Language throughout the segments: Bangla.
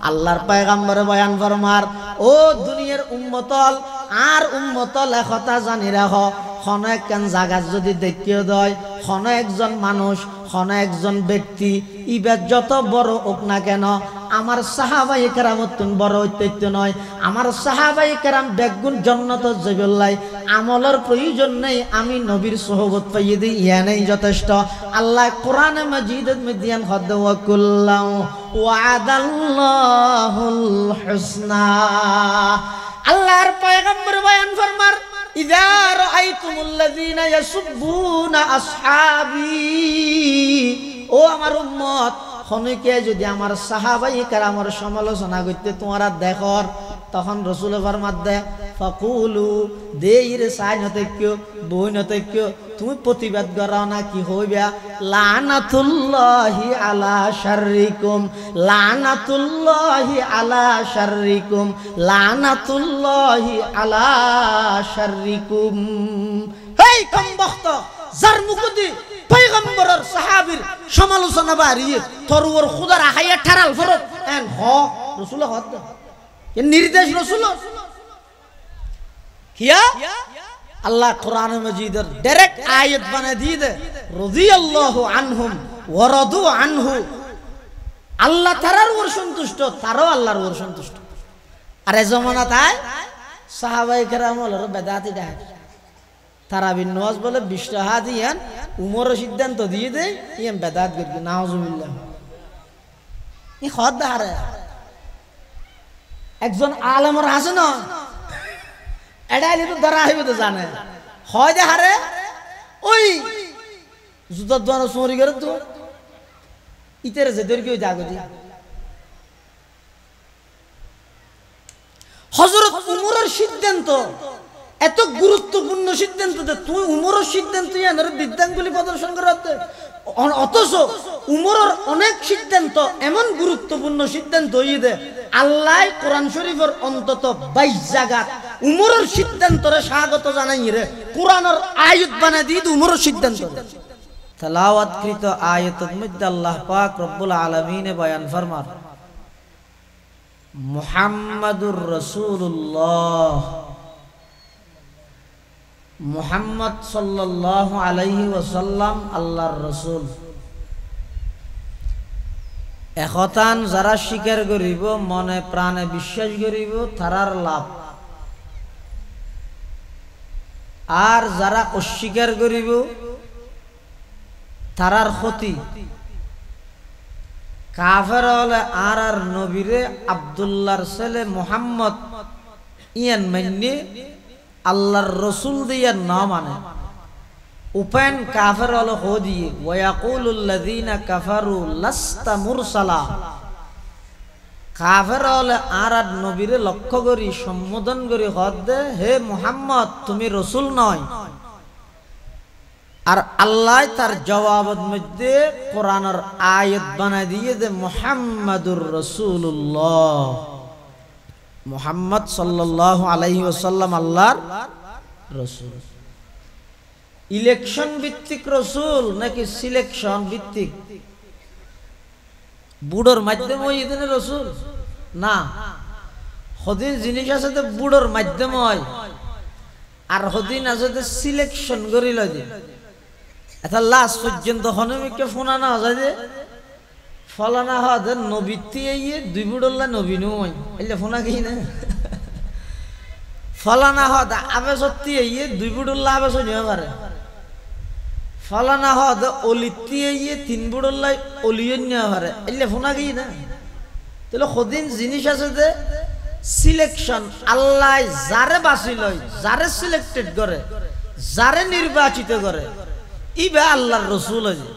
আল্লাহর পয়গম্বর বয়ান ফরমার, ও দুনিয়ার উম্মতল আর উম্মতল একথা জানি রাখো, কোন একখান জায়গা যদি দেখিয়ে দেয় কোন একজন মানুষ কোন একজন ব্যক্তি ইবাদ যত বড় হোক না কেন, আমার সাহাবাই কেরামতুন বড় ঐতিহ্য নয়, আমার সাহাবাই কেরাম বেগুন জন্নত জবিল্লাই আমলের প্রয়োজন নেই, আমি নবীর সোহবত পাইয়ে দিই, ইয়ানেই যথেষ্ট। আল্লাহ কোরআনে মাজিদের মিদিয়ান হদ ওয়া কুল্লাহু ওয়াদাল্লাহুল হুসনা। আল্লাহর পয়গম্বর বয়ান ফরমার, ইযা রাআইতুমুল্লাযীনা ইয়াসুব্বুনা আসহাবী, ও আমার উম্মত, খনিকে যদি আমার সাহাবায়ে কেরামের সমালোচনা করতে তোমরা দেখো, তখন রাসূল ফরমাত দে ফাকুলু, দেইর সাইন হতে কিও বইন হতে কিও, তুমি প্রতিবাদ করো না, কি হইবা, লানাতুল্লাহি আলা শাররিকুম, লানাতুল্লাহি আলা শাররিকুম, লানাতুল্লাহি আলা শাররিকুম। হেই কমবখত, যার মুকুদি পয়গম্বরের সাহাবীর সমালোচনা বাড়িয়ে তোর ওর খুদার আখাইয়া ঠারাল ফরত এন হ রাসূল হদ এ নির্দেশ রাসূল কিয়া আল্লাহ কোরআন মাজিদের ডাইরেক্ট আয়াত বানায় দিয়ে দে, রাদিয়াল্লাহু আনহুম ওয়া রাদু আনহু, আল্লাহ তারার ওর সন্তুষ্ট, তারও আল্লাহর ওর সন্তুষ্ট। আর এই জামানায় সাহাবায়ে কেরাম হলো বেদাতি ডাক, তারাবির নামাজ বলে 20 টাকা দিয়েন, উমর সিদ্ধান্ত দিয়ে দেয় ইয়ান বেদাত করবে, নাউজুবিল্লাহ। ই খদ হারে একজন আলেমর আছে না, এটাই তো ধরা হইবে তো জানে, হয় দে হারে ওই জুতার দোয়ানো চুরি করে তো ইতের যে দর কেউ জাগতি। হযরত উমরের সিদ্ধান্ত এত গুরুত্বপূর্ণ সিদ্ধান্ত যে তুই উমরের সিদ্ধান্ত ইয়ানের বিদ্যাঙ্গুলি প্রদর্শন করতে, অথচ উমরের অনেক সিদ্ধান্ত এমন গুরুত্বপূর্ণ সিদ্ধান্ত হইয়ে দে, আল্লাহ কোরআন শরীফের অন্তত 22 জায়গাত উমরের সিদ্ধান্তরে স্বাগত জানাই রে, কোরআনের আয়াত বানাই দিয়ে উমরের সিদ্ধান্ত তেলাওয়াতকৃত আয়াতের মধ্যে আল্লাহ পাক রব্বুল আলামিন বয়ান ফরমার, মুহাম্মাদুর রাসূলুল্লাহ, মুহাম্মদ সাল্লাল্লাহু আলাইহি ওয়াসাল্লাম আল্লাহর রাসূল। একতান যারা স্বীকার করিব, মনে প্রাণে বিশ্বাস করিব, তারার লাভ, আর যারা অস্বীকার করিব তারার ক্ষতি। কাফের হলে আর নবীরে আব্দুল্লাহর ছেলে মুহাম্মদ ইয়ান মান্যে আল্লাহর রসুল দিয়ে না মানে, উপেন কাফের হলো দিয়ে ওয়াকুলুল্লাযীনা কাফারু লাস্তা মুরসালা, কাফের হলে আর নবীরে লক্ষ্য করি সম্বোধন করি হদ দে, হে মুহাম্মদ তুমি রসুল নয়। আর আল্লাহ তার জবাবের মধ্যে কোরআনের আয়াত বানায় দিয়ে দে, মুহাম্মাদুর রাসূলুল্লাহ, মুহাম্মদ সাল্লাল্লাহু আলাইহি ওয়াসাল্লাম আল্লাহর রাসূল। ইলেকশন ভিত্তিক রাসূল নাকি সিলেকশন ভিত্তিক? বুড়োর মাধ্যমে ওই দিনের রাসূল না, হদিন জিনিস আছে তো বুড়োর মাধ্যমে হয়, আর হদিন আছে তো সিলেকশন করি লয়। এটা লাস্ট পর্যন্ত হনমিকে ফোনা না যায় যে ফলানা হদ নবীতি ইয়ে 2 বুড়োল্লা নবী নয় এলে ফোনা কি না, ফলানা হদ আবে সত্যি ইয়ে 2 বুড়োল্লা আবে শুনিয়ে পারে, ফলানা হদ অলিতি ইয়ে 3 বুড়োল্লাই অলিয়ে নিয়ে পারে এলে ফোনা কি না। তাহলে সদিন জিনিস আছে যে সিলেকশন, আল্লাহ যারে বাছি লয়, যারে সিলেক্টেড করে, যারে নির্বাচিত করে, ইবা আল্লাহর রাসূল আছে।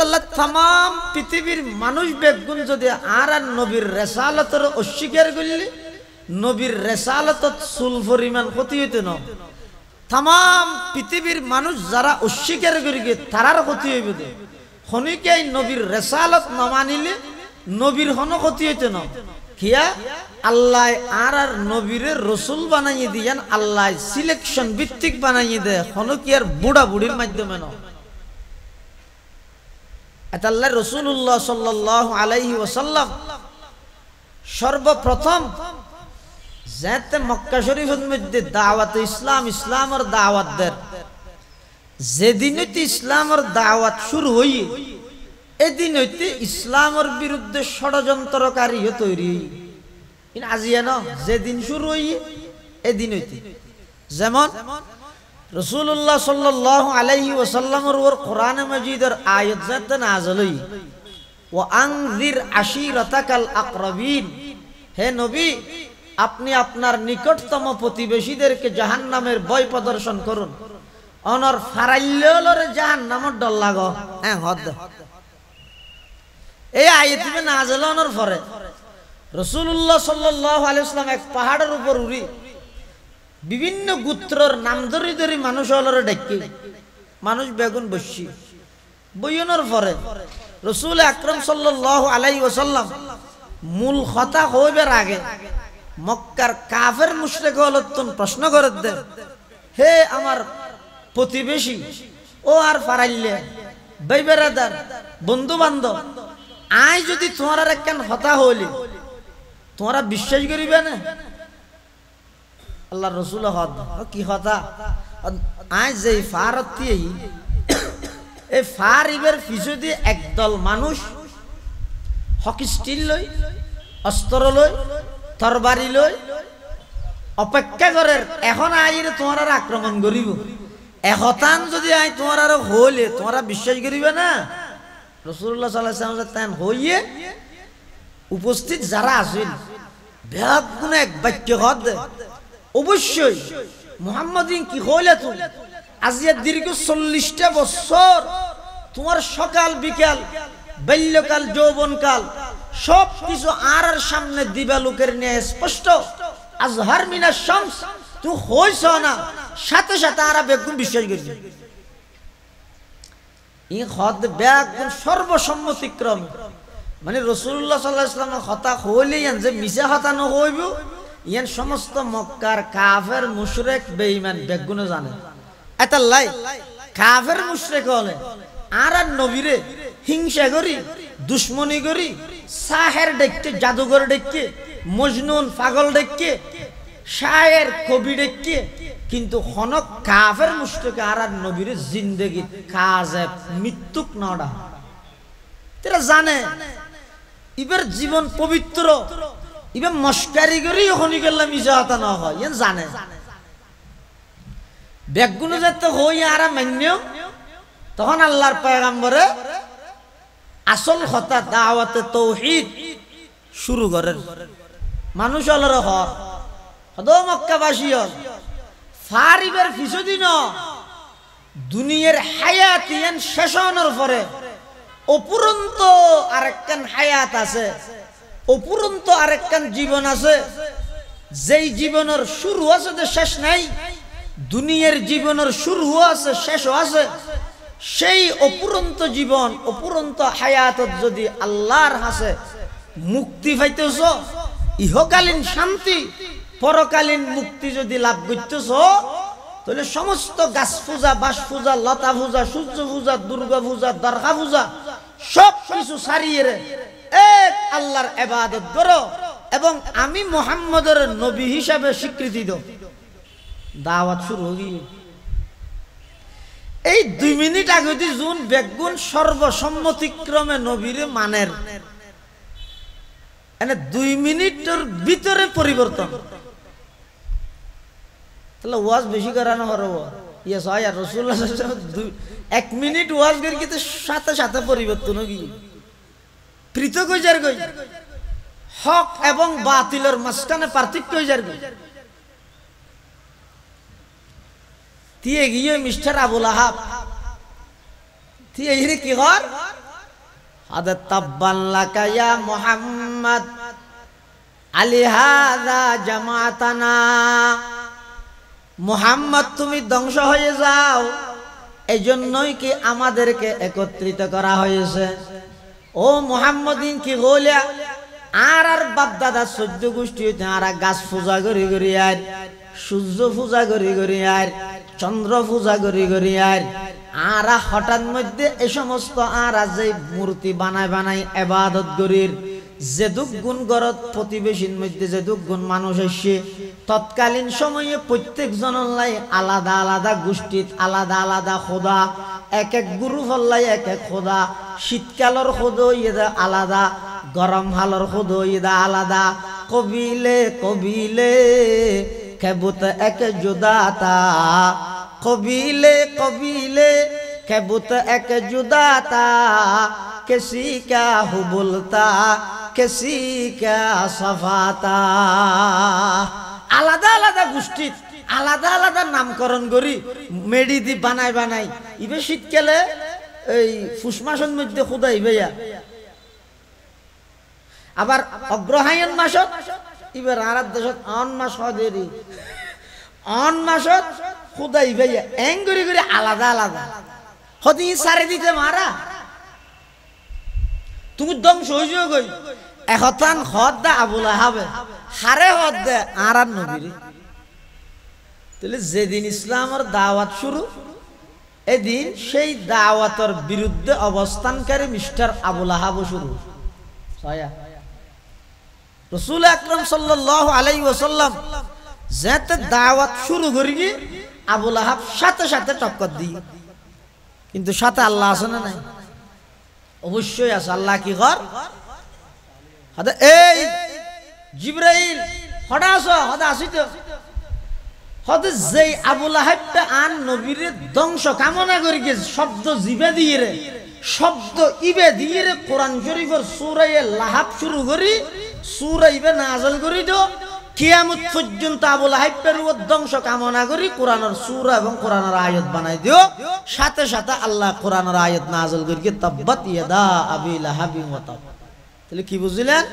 আল্লাহ तमाम পৃথিবীর মানুষ বেগুন যদি আর নবীর রিসালাতের অস্বীকার করলে, নবীর রিসালাতত সুল পরিমাণ ক্ষতি হইতো না। तमाम পৃথিবীর মানুষ যারা অস্বীকার করি তারার ক্ষতি হইবে তো, খনিকে নবীর রিসালাত না মানিলে নবীর হন ক্ষতি হইতো না। কিয়া আল্লাহ আর নবীরে রসুল বানাইয়ে দিয়েন, আল্লাহ সিলেকশন ভিত্তিক বানাইয়ে দেয়, হনো কি আর বুড়া বুড়ির মাধ্যমে না। আল্লাহ রাসূলুল্লাহ সাল্লাল্লাহু আলাইহি ওয়াসাল্লাম সর্বপ্রথম যাতে মক্কা শরীফের মধ্যে দাওয়াত ইসলাম ইসলামের দাওয়াত দেন যেদিন হইতে ইসলামের দাওয়াত শুরু হই এদিন হইতে ইসলামের বিরুদ্ধে ষড়যন্ত্রকারী তৈরি আজিয়া ন যেদিন শুরু হই এদিন হইতে যেমন রাসূলুল্লাহ সাল্লাল্লাহু আলাইহি ওয়াসাল্লামের ওর কোরআন মাজিদের আয়াত যাতে নাযিল হই ওয়া আনযির আশীরাতাকাল আকরাবিন হে নবী আপনি আপনার নিকটতম প্রতিবেশীদেরকে জাহান্নামের ভয় প্রদর্শন করুন অনর ফারাইলরে জাহান্নামের ডর লাগো হ্যাঁ হদ এই আয়াত নাযিল হওয়ার পরে রাসূলুল্লাহ সাল্লাল্লাহু আলাইহি ওয়াসাল্লাম এক পাহাড়ের উপর উড়ি বিভিন্ন গোত্রের নাম ধরি ধরি মানুষ হলরে ডাকি মানুষ বেগুন বসছি বইয়নের পরে রাসূল আকরাম সাল্লাল্লাহু আলাইহি ওয়াসাল্লাম মূল কথা হইবার আগে মক্কার কাফের মুশরিক হলতন প্রশ্ন করে দে হে আমার প্রতিবেশী ও আর ফারাইলে ভাই বেরাদার বন্ধু বান্ধব আই যদি তোমার একখান কথা হইলি তোমরা বিশ্বাস করিবে না আল্লাহ রসুল কি কথা আজ যে ফারতি এই ফার ইবের পিছু দিয়ে একদল মানুষ হকি স্টিল লই অস্ত্র লই তরবারি লই অপেক্ষা করে এখন আইরে তোমার আক্রমণ করিব এহতান যদি আই তোমার আর হইলে তোমরা বিশ্বাস করিবে না রাসূলুল্লাহ সাল্লাল্লাহু আলাইহি ওয়াসাল্লাম হইয়ে উপস্থিত যারা আছেন বেগুন এক বাক্য হদ অবশ্যই মুহাম্মাদিন কি হইলে তুমি আজিয়া দীর্ঘ 40টা বছর তোমার সকাল বিকাল বাল্যকাল যৌবনকাল সব কিছু আর সামনে দিবালোকের নিয়ে স্পষ্ট আজহার মিনাশ শামস তুই হইছ না সাথে সাথে আর বেগুন বিশ্বাস করি ই হদ বেগুন সর্বসম্মতিক্রম মানে রাসূলুল্লাহ সাল্লাল্লাহু আলাইহি ওয়াসাল্লাম কথা হইলে যে মিছা কথা ন হইব ইয়ান সমস্ত মক্কার কাফের মুশরিক বেঈমান বেগুনে জানে এটা লাই কাফের মুশরিক হলে আর নবীরে হিংসা করি দুশমনি করি সাহের দেখতে জাদুঘর দেখতে মজনুন পাগল দেখতে শায়ের কবি দেখতে কিন্তু হনক কাফের মুশরিক আর নবীরে জিন্দেগি কাজে মৃত্যুক নডা তেরা জানে ইবার জীবন পবিত্র ইবে মস্কারি করি ওখানে গেলাম ইজাহাতা না হয় ইয়ান জানে বেগুনে যেতে হই আর মান্য তখন আল্লাহর পয়গম্বরে আসল কথা দাওয়াতে তাওহীদ শুরু করেন মানুষ হলরে হর হদ মক্কাবাসী হল ফারিবের ফিসদিন দুনিয়ার হায়াত ইয়ান শেষ হওয়ার পরে অপুরন্ত আরেকখান হায়াত আছে অপুরন্ত আরেকখান জীবন আছে যেই জীবনের শুরু আছে তো শেষ নাই দুনিয়ার জীবনের শুরু আছে শেষও আছে সেই অপুরন্ত জীবন অপুরন্ত হায়াতত যদি আল্লাহর হাসে মুক্তি পাইতেছ ইহকালীন শান্তি পরকালীন মুক্তি যদি লাভ করতেছ তাহলে সমস্ত গাছ পূজা বাস পূজা লতা পূজা সূর্য পূজা দুর্গা পূজা দরগা পূজা সব কিছু ছাড়িয়ে এক আল্লাহর ইবাদত করো এবং আমি মুহাম্মদের নবী হিসাবে স্বীকৃতি দাও দাওয়াত শুরু হই এই 2 মিনিট আগে যদি জুন বেগুন সর্বসম্মতিক্রমে নবীরে মানের এনে 2 মিনিটের ভিতরে পরিবর্তন তাহলে ওয়াজ বেশি করানো হরো ইয়েস হয় আর রাসূলুল্লাহ সাল্লাল্লাহু আলাইহি ওয়াসাল্লাম 1 মিনিট ওয়াজ করে কিন্তু সাথে সাথে পরিবর্তন হই পৃথক হয়ে যার গই হক এবং বাতিলের মাঝখানে পার্থক্য হয়ে যার গই তিয়ে গিয়ে মিস্টার আবুল আহাব তিয়ে হিরে কি কর হাদা তাব্বান লাকা ইয়া মুহাম্মদ আলি হাযা জামাতানা মুহাম্মদ তুমি ধ্বংস হয়ে যাও এজন্যই কি আমাদেরকে একত্রিত করা হয়েছে ও মুহাম্মদিন কি গোলিয়া আর আর বাপ দাদা 14 গোষ্ঠী হইতে আর গাছ পূজা করি করি আর সূর্য পূজা করি করি আর চন্দ্র পূজা করি করি আর হঠাৎ মধ্যে এই সমস্ত আর যে মূর্তি বানায় বানায় ইবাদত করির যেদুক গুণ গরত প্রতিবেশীর মধ্যে যেদুক গুণ মানুষ এসে তৎকালীন সময়ে প্রত্যেক জনলাই আলাদা আলাদা গোষ্ঠীত আলাদা আলাদা খোদা এক এক গুরু ফল্লাই এক এক খোদা শীতকালের খোদো ইদা আলাদা গরম হালর খোদো ইদা আলাদা কবিলে কবিলে কেবুত এক জুদাতা কবিলে কবিলে কেবুত এক জুদাতা किसी क्या हुबुलता किसी क्या सफाता আলাদা আলাদা গোষ্ঠী আলাদা আলাদা নামকরণ করি মেডি দি বানাই বানাই ইবে শীতকালে এই ফুস মাসের মধ্যে খুদাই ভাইয়া আবার অগ্রহায়ণ মাসত ইবে রাত দেশত অন মাস হদেরি অন মাসত খুদাই ভাইয়া এং করি করে আলাদা আলাদা হদি সারে দিতে মারা তুমি ধ্বংস হয়ে গই এখন হদ দা আবুল আহাবে হারে হদ দে আর নবীর তাহলে যেদিন ইসলামের দাওয়াত শুরু এদিন সেই দাওয়াতের বিরুদ্ধে অবস্থানকারী মিস্টার আবুল আহাব শুরু রাসূল আকরাম সাল্লাল্লাহু আলাইহি ওয়াসাল্লাম যেতে দাওয়াত শুরু করি আবুল আহাব সাথে সাথে টক্কর দিই কিন্তু সাথে আল্লাহ আছে না নাই অবশ্যই আছে আল্লাহ কি কর হদা এই জিবরাইল হদা আসো হদা আসিতো হদা যেই আবুল আহাবটা আন নবীর ধ্বংস কামনা করি গে শব্দ জিবে দিয়ে রে শব্দ ইবে দিয়ে রে কোরআন শরীফের সূরা লাহাব শুরু করি সূরা ইবে নাযিল করি তো কিয়ামত পর্যন্ত আবুল আহাবের ধ্বংস কামনা করি কোরআনের সূরা এবং কোরআনের আয়াত বানাই দিও সাথে সাথে আল্লাহ কোরআনের আয়াত নাযিল করি তাব্বাত ইয়াদা আবি লাহাবি ওয়া তাব তাহলে কি বুঝলেন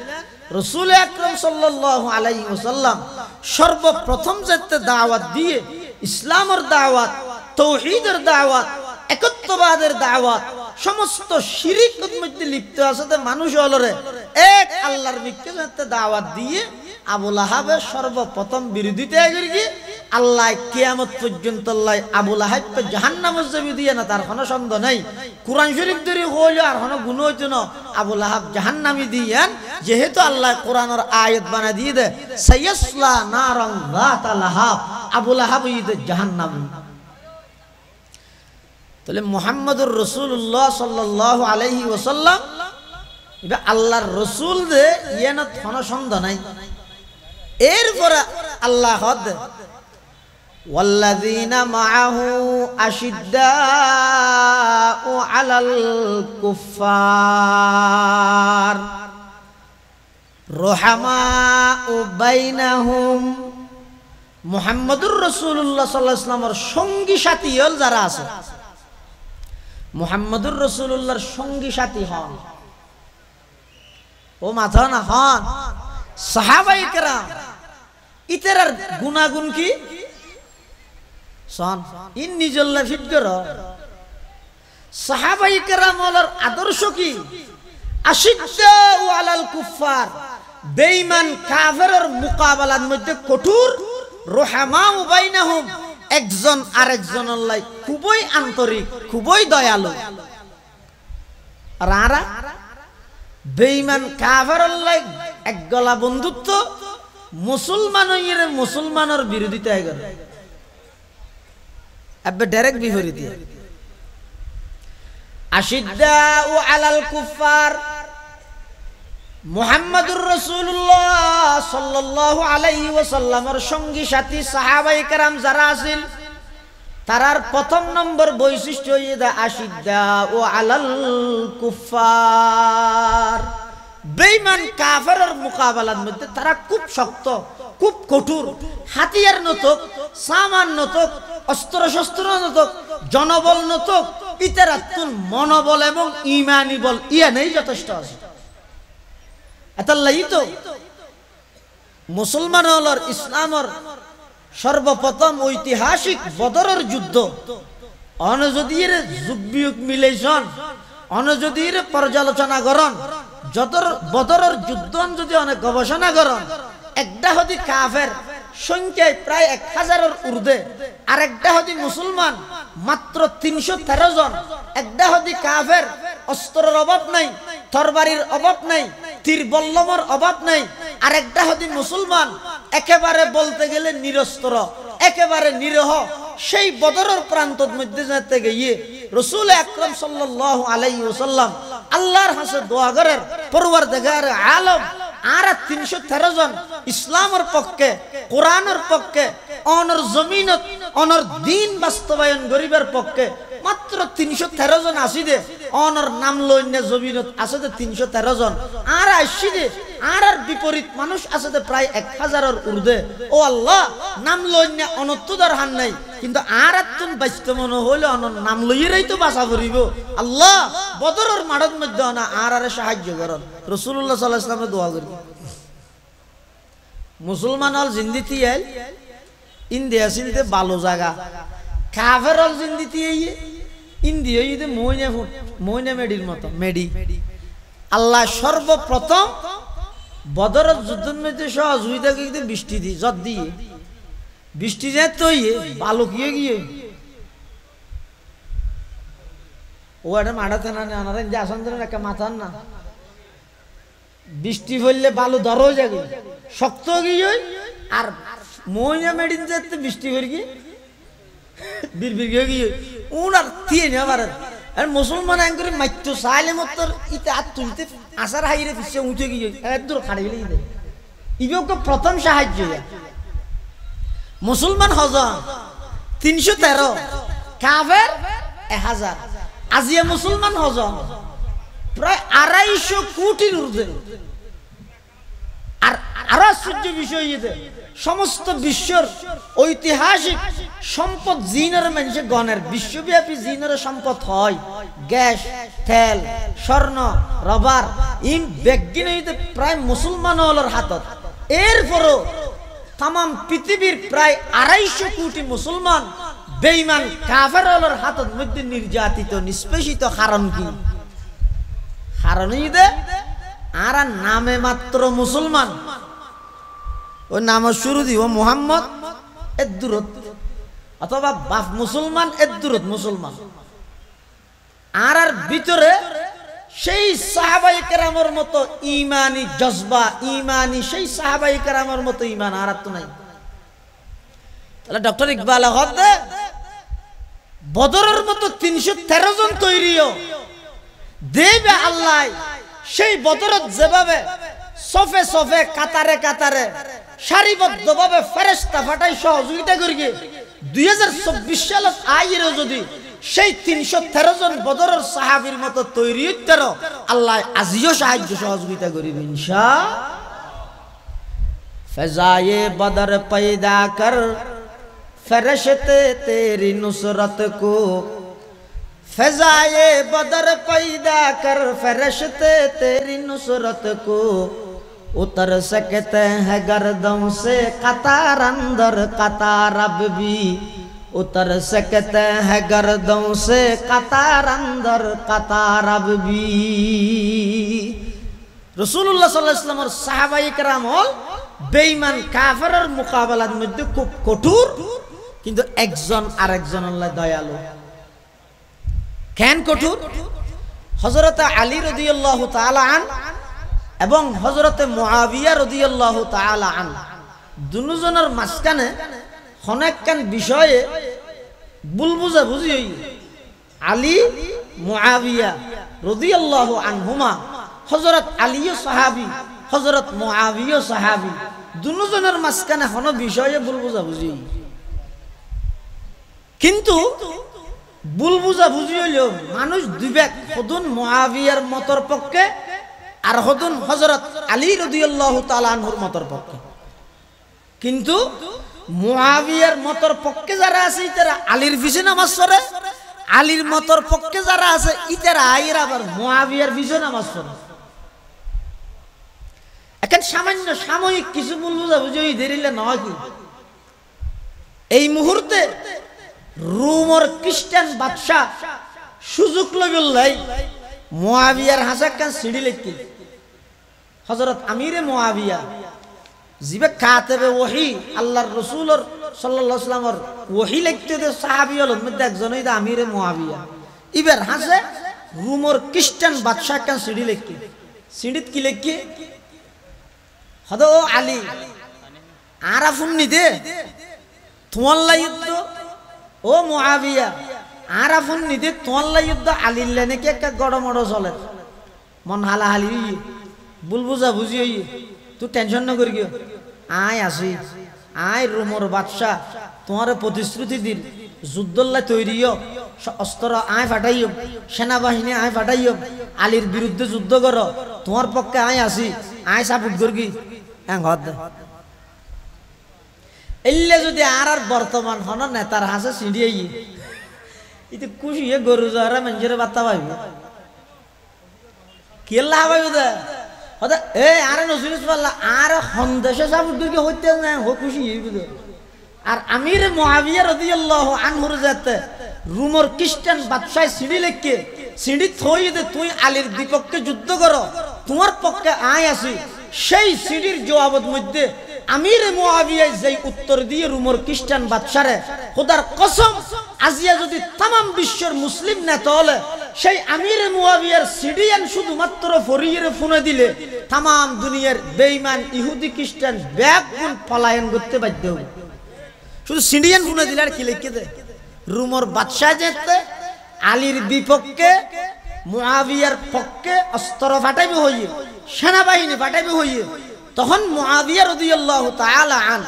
রাসূল আকরাম সাল্লাল্লাহু আলাইহি ওয়াসাল্লাম সর্বপ্রথম যেতে দাওয়াত দিয়ে ইসলামের দাওয়াত তাওহীদের দাওয়াত একত্ববাদের দাওয়াত সমস্ত শিরকের মধ্যে লিপ্ত আছে মানুষ হলরে এক আল্লাহর মিথ্যা যেতে দাওয়াত দিয়ে আবুল আহাবের সর্বপ্রথম বিরোধিতা করি আল্লাহ কিয়ামত পর্যন্ত আল্লাহ আবুল আহাবকে জাহান্নামে যাবে দিয়ে না তার কোনো সন্দেহ নাই কুরআন শরীফ ধরে হইলো আর কোনো গুণ হইতো না আবুল আহাব জাহান্নামী দিয়েন যেহেতু আল্লাহ কোরআনের আয়াত বানা দিয়ে দে সায়াসলা নারান যাতা লাহাব আবুল আহাব ইদে জাহান্নামী তাহলে মুহাম্মদুর রাসূলুল্লাহ সাল্লাল্লাহু আলাইহি ওয়াসাল্লাম ইবা আল্লাহর রাসূল দে ইয়ানত কোনো সন্দেহ নাই এরপরে আল্লাহ হদ ওয়াল্লাযীনা মাআহু আশিদ্দাউ আলাল কুফফার রুহামাউ বাইনাহুম মুহাম্মদুর রাসূলুল্লাহ সাল্লাল্লাহু আলাইহি ওয়াসাল্লামের সঙ্গী সাথী হল যারা আছে মুহাম্মদুর রাসূলুল্লাহর সঙ্গী সাথী হন ও মাথা না হন সাহাবায়ে কেরাম ইতার গুনাগুন কি শোন ইন নিজল্লা ফিট কর সাহাবায়ে কেরামের আদর্শ কি আশিদ্দাউ আলাল কুফফার বেঈমান কাফেরের মোকাবেলার মধ্যে কঠোর রুহামাউ বাইনাহুম একজন আরেকজনের লাই খুবই আন্তরিক খুবই দয়ালু আর আরা বেঈমান কাফেরের লাই এক গলা বন্ধুত্ব মুসলমানের বিরোধিতা করে আবে ডাইরেক্ট বিপরীত আশিদ্দাউ আলাল কুফফার মুহাম্মদুর রাসূলুল্লাহ সাল্লাল্লাহু আলাইহি ওয়াসাল্লামের সঙ্গী সাথী সাহাবায়ে কেরাম যারা আছেন তারার প্রথম নম্বর বৈশিষ্ট্য হইদা আশিদ্দাউ আলাল কুফফার বেঈমান কাফেরের মোকাবেলার মধ্যে তারা খুব শক্ত খুব কঠোর হাতিয়ার নতক সামান নতক অস্ত্র শস্ত্র নতক জনবল নতক ইতারাতুন মনোবল এবং ঈমানি বল ইয়া নেই যথেষ্ট আছে এতাল্লাই তো মুসলমান হলর ইসলামর সর্বপ্রথম ঐতিহাসিক বদরের যুদ্ধ অনযদির যুগবিয়োগ মিলেছন অনযদির পর্যালোচনা করন যদর বদরের যুদ্ধ যদি অনেক গবেষণা করন একটা হদি কাফের সংখ্যায় প্রায় 1000-এর ঊর্ধ্বে আর একটা হদি মুসলমান মাত্র 313 জন একটা হদি কাফের অস্ত্রের অভাব নাই তরবারির অভাব নাই, তীর বল্লমের অভাব নাই। আর একটা হদি মুসলমান একেবারে বলতে গেলে নিরস্ত্র, একেবারে নিরহ, সেই বদরের প্রান্তর মধ্যে যেতে গিয়ে রাসূল আকরাম সাল্লাল্লাহু আলাইহি ওয়াসাল্লাম আল্লাহর কাছে দোয়া করেন, পরওয়ারদিগার আলম আর 313 জন ইসলামের পক্ষে, কোরআনের পক্ষে, অনর জমিনত অনর দিন বাস্তবায়ন গরিবের পক্ষে মাত্র 313 জন আসি দে, অনর নাম লইনে জমিনত আছে দে 313 জন, আর আসি দে আর বিপরীত মানুষ আছে দে প্রায় 1000-এর ঊর্ধ্বে। ও আল্লাহ, নাম লইনে অনত্তদার হান নাই, কিন্তু আর তুন বাঁচত মনে হইলে অনর নাম লইয়েরাই তো বাঁচা করিব। আল্লাহ, বদরের মাঠের মধ্যে না আর সাহায্য করেন। রাসূলুল্লাহ সাল্লাল্লাহু আলাইহি ওয়াসাল্লামে দোয়া করি। মুসলমান হল জিন্দিতি আইল ইন্ডিয়া সিলতে ভালো জায়গা, কাফের হল জিন্দিতি আইয়ে ইন্ডিয়া ইদে মইনা মেডির মতো মেডি। আল্লাহ সর্বপ্রথম বদরের যুদ্ধের মধ্যে সহযোগিতা কিন্তু বৃষ্টি দিয়ে জত দিয়ে বৃষ্টি যায় তো ভালো গিয়ে গিয়ে ও একটা মাঠাতে না আনারেন যে আসান একটা মাথার না বৃষ্টি পড়লে বালু ধরো যাবে শক্ত গিয়ে আর মইনা মেডিন যেতে বৃষ্টি করে গিয়ে বীর বীর গিয়ে উন আর দিয়ে নেওয়া পারেন। আর মুসলমান করে মাত্র চাইলে মত ইতে আর তুলতে আসার হাইরে পিছিয়ে উঠে গিয়ে একদূর খাড়ি গেলে ইদে ইবকে প্রথম সাহায্য। মুসলমান হজন 313, কাফের 1000। আজিয়া মুসলমান হজন প্রায় 250 কোটির ঊর্ধ্বে। আর আরো আশ্চর্য বিষয় ইয়ে, সমস্ত বিশ্বর ঐতিহাসিক সম্পদ জিনের মানুষের গণের, বিশ্বব্যাপী জিনের সম্পদ হয় গ্যাস, তেল, স্বর্ণ, রবার, ইন বেগিন প্রায় মুসলমান হলোর হাতত। এরপরও তাম পৃথিবীর প্রায় 250 কোটি মুসলমান বেঈমান কাফের হলোর হাতত মধ্যে নির্যাতিত নিষ্পেষিত। কারণ কি? কারণ ইদে আর নামে মাত্র মুসলমান, ওই নামের শুরু দিব মুহাম্মদ এর দূরত, অথবা বাপ মুসলমান এর দূরত মুসলমান। আর ভিতরে সেই সাহাবাই কেরামের মতো ইমানি জজবা, ইমানি সেই সাহাবাই কেরামের মতো ইমান আর তো নাই। তাহলে ডক্টর ইকবাল হদে বদরের মতো 313 জন তৈরিও দেবে আল্লাহ। সেই বদরত যেভাবে সফে সফে কাতারে কাতারে সারিবদ্ধভাবে ফেরেশতা ফাটাই সহযোগিতা করি 2024 সালত আইরে যদি সেই 313 জন বদরের সাহাবীর মতো তৈরি হইতে আল্লাহ আজিও সাহায্য সহযোগিতা করিবে ইনশাআল্লাহ। ফজায়ে বদর पैदा कर फरिश्ते तेरी नुसरत को, फजाए बदर पैदा कर फरिश्ते तेरी नुसरत को, उतर सकते हैं गर्दों से कतार अंदर कतार अब भी, उतर सकते हैं गर्दों से कतार अंदर कतार अब भी। রাসূলুল্লাহ সাল্লাল্লাহু আলাইহি ওয়াসাল্লামের সাহাবায়ে কেরাম হল বেঈমান কাফেরের মোকাবেলার মধ্যে খুব কঠোর, কিন্তু একজন আরেকজনের দয়ালু। কেন কঠোর? হযরত আলী রাদিয়াল্লাহু তাআলা আন এবং হযরত মুআবিয়া রাদিয়াল্লাহু তাআলা আন দুজনের মাঝখানে অনেকখান বিষয়ে ভুল বুঝাবুঝি হই। আলী মুআবিয়া রাদিয়াল্লাহু আনহুমা, হযরত আলীও সাহাবী, হযরত মুআবিয়া সাহাবী, দুজনের মাঝখানে কোন বিষয়ে ভুল বুঝাবুঝি। কিন্তু ভুল বুঝাবুঝি হইলেও মানুষ দুই ভাগ, হদুন মুআবিয়ার মতর পক্ষে আর হদুন হযরত আলী রাদিয়াল্লাহু তাআলা আনহুর মতর পক্ষে। কিন্তু মুআবিয়ার মতর পক্ষে যারা আছে তারা আলীর পিছনে নামাজ পড়ে, আলীর মতর পক্ষে যারা আছে ইতারা আইরা আবার মুআবিয়ার পিছনে নামাজ পড়ে। এখন সামান্য সাময়িক কিছু ভুল বুঝাবুঝি দেরিলে নয় কি এই মুহূর্তে রোমের খ্রিস্টান বাদশা সুযোগ লইলাই মুআবিয়ার হাসাক্কান সিঁড়ি লিখি হযরত আমিরে মুআবিয়া জিবে কাতেবে ওহী আল্লাহর রাসূলের সাল্লাল্লাহু আলাইহি ওয়াসাল্লামের ওহী লিখতে দে সাহাবী হল মধ্যে একজন হইদা আমিরে মুআবিয়া। ইবার হাসে রুমর খ্রিস্টান বাদশাহ কান সিঁড়ি লেখি সিঁড়িত কি লেখি হদ ও আলী আরাফুন নিদে তোমাল্লা যুদ্ধ ও মুআবিয়া আরাফুন নিদে তোমাল্লা যুদ্ধ আলিল্লা নাকি একটা গড়মড় চলে মন হালাহালি হইয়ে বুল বুঝা বুঝি হইয়ে তুই টেনশন না করি আয় আসি আয় রুমর বাদশাহ তোমার প্রতিশ্রুতি দিন যুদ্ধল্লা তৈরিও অস্ত্র আয় ফাটাইও সেনাবাহিনী আয় ফাটাইও আলীর বিরুদ্ধে যুদ্ধ করো তোমার পক্ষে আয় আসি আয় সাপোর্ট করবি এলে যদি আর বর্তমান হন নেতার হাসে সিঁড়িয়ে ইতে খুশিয়ে গরু যারা মানুষের বার্তা পাইব কেল্লা পাইব দে এ আরে নজরুল পাল্লা আর সন্দেশে সাপোর্ট করি হইতে না হো খুশি আর আমির মুআবিয়া রাদিয়াল্লাহু আনহুর যাতে রুমর খ্রিস্টান বাদশাহ সিঁড়ি লেখকে সিঁড়ি থই দে তুই আলীর বিপক্ষে যুদ্ধ করো তোমার পক্ষে আয় আসি সেই সিঁড়ির জবাবের মধ্যে আমির মুআবিয়া যেই উত্তর দিয়ে রুমর খ্রিস্টান বাদশারে খোদার কসম আজিয়া যদি तमाम বিশ্বের মুসলিম নেতা হলে সেই আমির মুআবিয়ার সিডিয়ান শুধুমাত্র ফরিয়ের ফোনে দিলে तमाम দুনিয়ার বেঈমান ইহুদি খ্রিস্টান ব্যাগুন পলায়ন করতে বাধ্য হবে শুধু সিডিয়ান ফোনে দিলে আর কি লিখে দে রুমর বাদশা যেতে আলীর বিপক্ষে মুআবিয়ার পক্ষে অস্ত্র ফাটাইবে হইয়ে সেনাবাহিনী ফাটাইবে হইয়ে তখন মুআবিয়া রাদিয়াল্লাহু তাআলা আন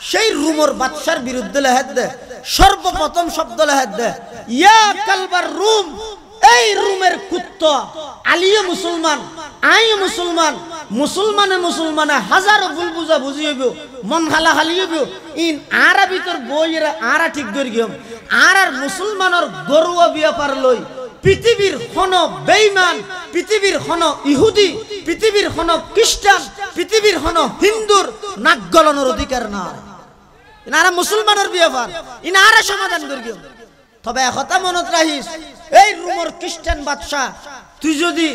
সেই রুমর বাদশার বিরুদ্ধে লেহাত দে সর্বপ্রথম শব্দ লেহাত দে ইয়া কালবার রুম এই রুমের কুত্তা আলীও মুসলমান আইও মুসলমান মুসলমানে মুসলমানে হাজারো ভুল বুঝা বুঝি হইব মন হালা হালি হইব ইন আরা ভিতর বইরা আরা ঠিক করি গিয়ম আর মুসলমানের গরুয়া ব্যাপার লই পৃথিবীর কোন বেঈমান পৃথিবীর কোন ইহুদি পৃথিবীর কোন খ্রিস্টান পৃথিবীর কোন হিন্দুর নাক গলানোর অধিকার নাই ইনারা মুসলমানের ব্যাপার ইনারা সমাধান করি গিয়ম তবে কথা মনত রাখিস এই রুমর খ্রিস্টান বাদশা তুই যদি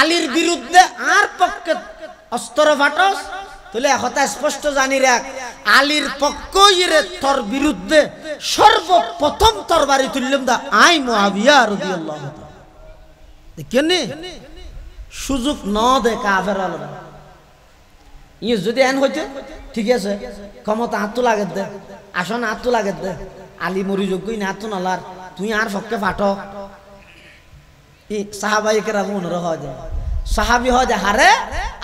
আলীর বিরুদ্ধে আর পক্ষে অস্ত্র ফাটস তাহলে কথা স্পষ্ট জানি রাখ আলীর পক্ষইরে তোর বিরুদ্ধে সর্বপ্রথম তরবারি তুললাম দা আই মুআবিয়া রাদিয়াল্লাহু তাআলা দেখেননি সুযোগ ন দে কাফেররা ইয়ে যদি এন হইতে ঠিক আছে ক্ষমতা হাত লাগে দে আসন হাত লাগে দে আলী মরি যোগ্যই না হাত নালার তুই আর পক্ষে ফাটো ই সাহাবায়ে কেরাম মনে হয় দে সাহাবী হয় যে হারে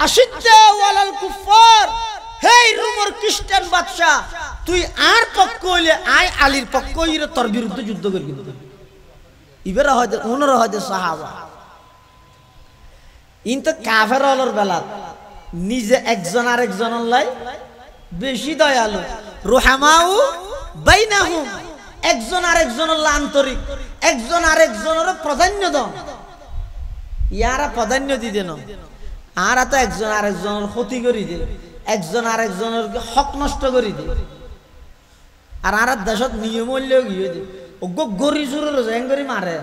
আশিদ্দা ওয়ালাল কুফার হেই রুমর খ্রিস্টান বাদশা তুই আর পক্ষ হইলে আয় আলীর পক্ষ হইরে তোর বিরুদ্ধে যুদ্ধ করবি ইবেরা হয় যে ওনরা হয় যে সাহাবা ইন তো কাফের হলর বেলা নিজে একজন আর একজনের লাই বেশি দয়ালু রুহামাউ বাইনাহুম একজন আর একজনের আন্তরিক একজন আর একজনের প্রাধান্য দাও ইয়ারা প্রাধান্য দিতে না আর তো একজন আর একজনের ক্ষতি করি দে একজন আর একজনের হক নষ্ট করি দে আর আর দেশত নিয়ম হইলেও গিয়ে দে ওগো গরি চুরের জ্যাং করে মারে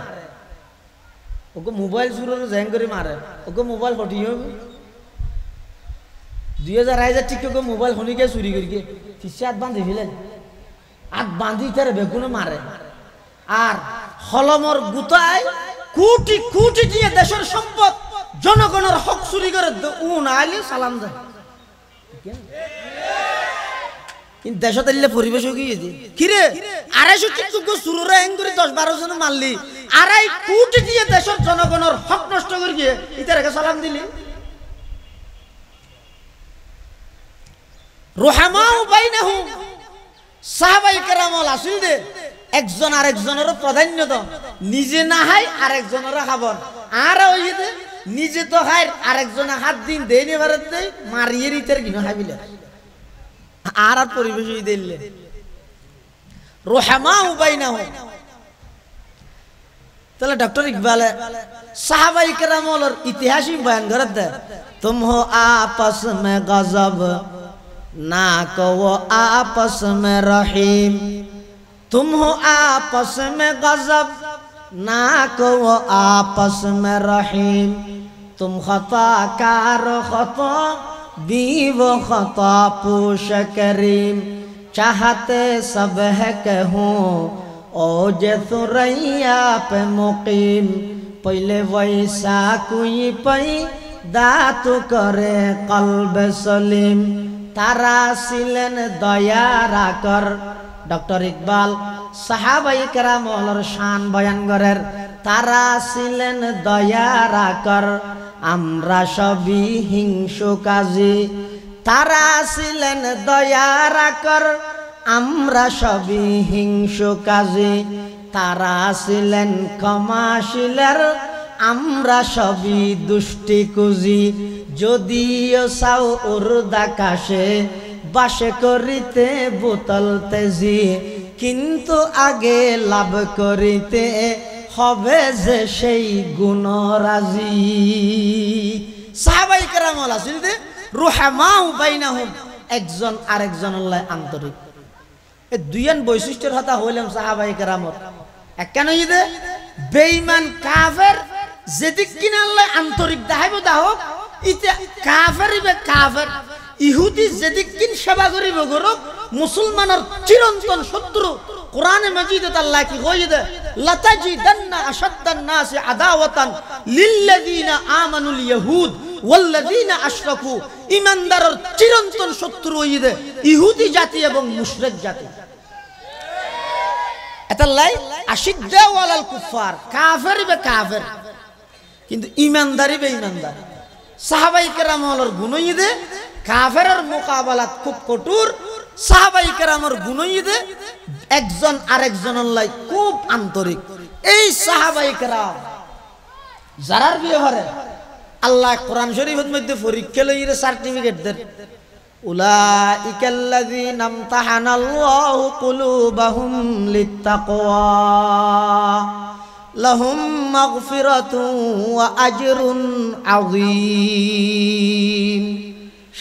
ওগো মোবাইল চুরের জ্যাং করে মারে ওগো মোবাইল ফটি হবে 2000 ঠিক ওগো মোবাইল খনিকে চুরি করিকে ফিসে হাত বাঁধি ফেলেন হাত বাঁধি তার বেগুনে মারে আর হলমর গুতায় কোটি কোটি দিয়ে দেশের সম্পদ জনগণের হক চুরি করে উন আইলে সালাম দেয় কিন্তু দেশত এলে পরিবেশ গিয়ে কিরে 250 টিকটুকু চুররে এং করে 10-12 জন মারলি 2.5 কোটি দিয়ে দেশের জনগণের হক নষ্ট করে গিয়ে ইতারকে সালাম দিলি রুহামাউ বাইনাহুম সাহাবায়ে কেরামল আসিল দে একজন আরেকজনের প্রাধান্য দাও নিজে না হাই আরেকজনের খাবার আর ওই দে নিজে তো খাই আরেকজনে হাত দিন দেই নেবারে দেই মারিয়ে রিতের কিনো খাইবিলে আর আর পরিবেশ হই দিলে রুহামাউ বাইনাহুম তাহলে ডক্টর ইকবাল সাহাবায়ে কেরামলের ইতিহাসই বয়ান করে দে তুম হো আপস মে গজব ना कहो आपस में रहीम तुम हो आपस में गजब ना कहो आपस में रहीम तुम खता कार खता बीव खता पोश करीम चाहते सब है कहूँ ओ जे सुरैया पे मुकीम পইলে বৈশা কুই পাই দাতু করে কলবে সলিম তারা ছিলেন দয়ার আকর ডক্টর ইকবাল সাহাবাই কেরামর শান বয়ান করেন তারা ছিলেন দয়ার আকর আমরা সবই হিংসু কাজী তারা ছিলেন দয়ার আকর আমরা সবই হিংসু কাজী তারা ছিলেন ক্ষমাশীলের আমরা সবই দুষ্টি কুজি যদিও সাও উর্দাকাশে বাসে করিতে বোতল তেজি কিন্তু আগে লাভ করিতে হবে যে সেই গুণরাজি সাহাবাই কেরাম আছিল যে রুহামাউ বাইনাহুম একজন আরেকজনের লাই আন্তরিক এই দুইয়ান বৈশিষ্ট্যের কথা হইলাম সাহাবাই কেরামর একখান ইদে বেঈমান কাফের যেদিক কিনা আল্লাহ আন্তরিক দেখাইব দাহক ইতে কাফেরিবে কাফের ইহুদি যেদিক কিন সেবা করিব গরক মুসলমানের চিরন্তন শত্রু কোরআনে মাজিদে আল্লাহ কি কইয়ে দে লাতাজিদান্না আশাদ্দান নাসি আদাওয়াতান লিল্লাযিনা আমানুল ইয়াহুদ ওয়াল্লাযিনা আশরাকু ঈমানদারের চিরন্তন শত্রু হইয়ে দে ইহুদি জাতি এবং মুশরিক জাতি এতাল্লাই আশিদ্দা ওয়ালাল কুফার কাফেরিবে কাফের কিন্তু ঈমানদারি বে ঈমানদার সাহাবাই কেরামর গুণইদে কাফেরের মোকাবেলাত খুব কঠোর সাহাবাই কেরামর গুণইদে একজন আরেকজনের লাই খুব আন্তরিক এই সাহাবাই কেরাম যারার ব্যবহারে আল্লাহ কোরআন শরীফের মধ্যে পরীক্ষা লইরে সার্টিফিকেট দেন উলাইকাল্লাযীনা আমতাহানাল্লাহু কুলুবাহুম লিত্তাকওয়া লাহুম মাগফিরাতুন ওয়া আজরুন আযীম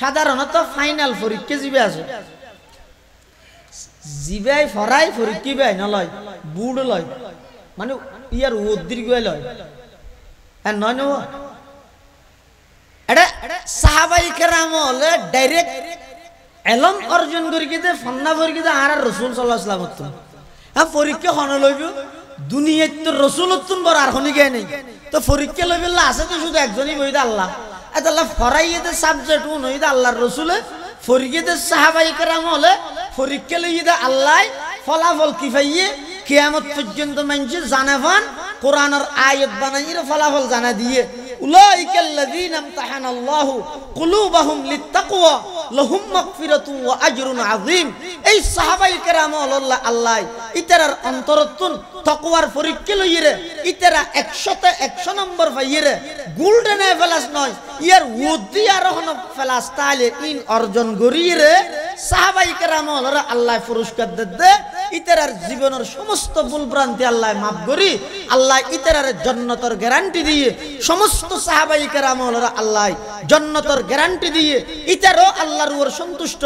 সাধারণত ফাইনাল পরীক্ষা জিবে আছে জিবাই ফরাই পরীক্ষা বাই নলয় বুড় লয় মানে ইয়ার উদ্দীর্ঘ লয় আর নয় নয় এটা সাহাবাই কেরাম হলে ডাইরেক্ট এলম অর্জন করি কিতে ফন্না করি কিতে আর রাসূল সাল্লাল্লাহু আলাইহি ওয়াসাল্লাম হ্যাঁ পরীক্ষা হন লইব দুনিয়াত তো রাসূলতুন বড় আর হনি গে নাই তো পরীক্ষা লইবিল্লা আছে তো শুধু একজনই বইদা আল্লাহ এত আল্লাহ ফরাইয়েতে সাবজেক্ট উন হইদা আল্লাহর রাসূলে পরীক্ষাতে সাহাবাই কেরাম হলে পরীক্ষা লইদা আল্লাহ ফলাফল কি পাইয়ে কিয়ামত পর্যন্ত মানুষ জানে ফান কোরআনের আয়াত বানাইরে ফলাফল জানা দিয়ে উলাইকাল্লাযীনা আমতাহানাল্লাহু কুলুবাহুম লিত্তাকওয়া লাহুম মাগফিরাতুন ওয়া আজরুন আযীম এই সাহাবায়ে কেরাম আল্লাহ ইতারার অন্তরতুন তাকওয়ার পরীক্ষা লইরে ইতারা 100তে 100 নম্বর পাইরে গোল্ডেন এভেলাস নয় ইয়ার ওদি আর হন ফেলাস তাইলে ইন অর্জন করিরে সাহাবায়ে কেরাম আল্লাহ পুরস্কার দেদে ইতারার জীবনের সমস্ত ভুলভ্রান্তি আল্লাহ মাফ করি আল্লাহ ইতারার জান্নাতের গ্যারান্টি দিয়ে সমস্ত সাহাবায়ে কেরাম আল্লাহ জান্নাতের গ্যারান্টি দিয়ে ইতারও আল্লাহর উপর সন্তুষ্ট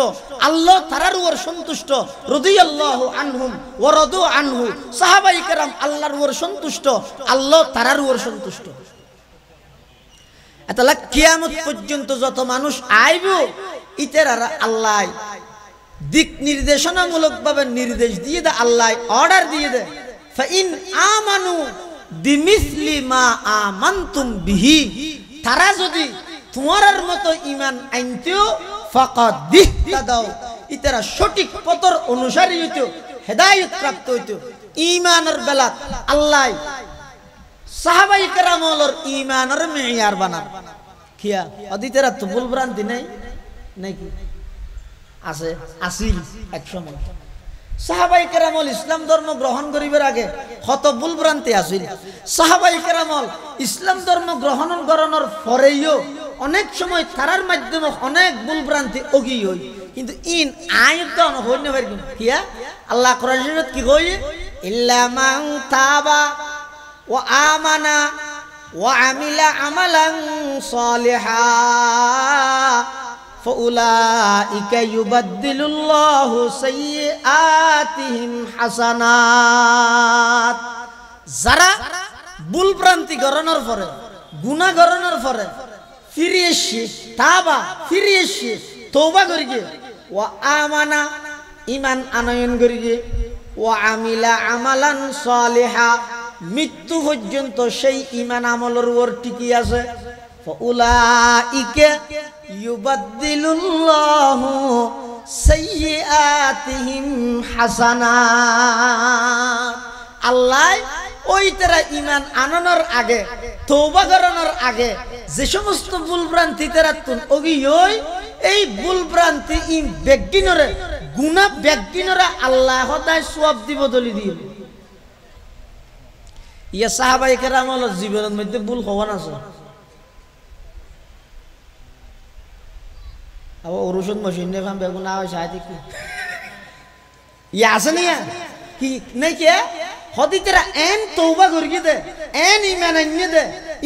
আল্লাহ তারার উপর সন্তুষ্ট রাদিয়াল্লাহু আনহুম ওয়া রাদু আনহু সাহাবায়ে কেরাম আল্লাহর উপর সন্তুষ্ট আল্লাহ তারার উপর সন্তুষ্ট এতলা কিয়ামত পর্যন্ত যত মানুষ আইব ইতারার আল্লাহ দিক নির্দেশনামূলক ভাবে নির্দেশ দিয়ে দে আল্লাহ অর্ডার দিয়ে দে ফাইন আমানু বিমিসলি মা আমানতুম বিহি তারা যদি তোমার মতো ঈমান আনতেও ফাকাদ ইহতাদাও ইতারা সঠিক পথের অনুসারী হইতো হেদায়েত প্রাপ্ত হইতো ঈমানের বেলা আল্লাহ সাহাবায়ে কেরামর ঈমানের মেয়ার বানান কিয়া অদিতেরা তো ভুলভ্রান্তি নাই নাকি আছে আসিল এক সময় সাহাবায়ে কেরামল ইসলাম ধর্ম গ্রহণ করিবার আগে কত ভুলভ্রান্তি আছিল সাহাবায়ে কেরামল ইসলাম ধর্ম গ্রহণ করানোর পরেও অনেক সময় তারার মাধ্যমে অনেক ভুলভ্রান্তি অগি হই কিন্তু ইন আয়াত হই না পারি কিয়া আল্লাহ কোরআন শরীফত কি কই ইল্লা মান তাবা ওয়া আমানা ওয়া আমিলা আমালান সালিহা ফাউলাইকা ইউবাদদিলুল্লাহু সাইয়্যাতিহিম হাসানাত যারা ভুলভ্রান্তি গরনের পরে গুনাহ গরনের পরে ফিরে এসে তাবা ফিরে এসে তওবা করি গে ওয়া আমানা ঈমান আনয়ন করি গে ওয়া আমিলা আমালান সালিহা মৃত্যু পর্যন্ত সেই ঈমান আমলের উপর টিকে আছে ফাউলাইকা ইউবাদদিলুল্লাহু সাইয়্যাতিহিম হাসানাত। আল্লাহ ওই তারা ঈমান আনানোর আগে তওবা করানোর আগে যে সমস্ত ভুল ভ্রান্তি তারা তুন ওগি ওই এই ভুল ভ্রান্তি ই ব্যক্তিনরে গুনাহ ব্যক্তিনরে আল্লাহ সদায় সওয়াব দিব দলি দিব। ইয়া সাহাবায়ে কেরামের জীবনের মধ্যে ভুল হওয়া না আছে। আবার ওরুষণ মশিন নে ফাম বেগুন আওয়া সাথে কি ইয়া আছে না কি নাই কি হদি তেরা এন তওবা করি দে এন ঈমান আনি দে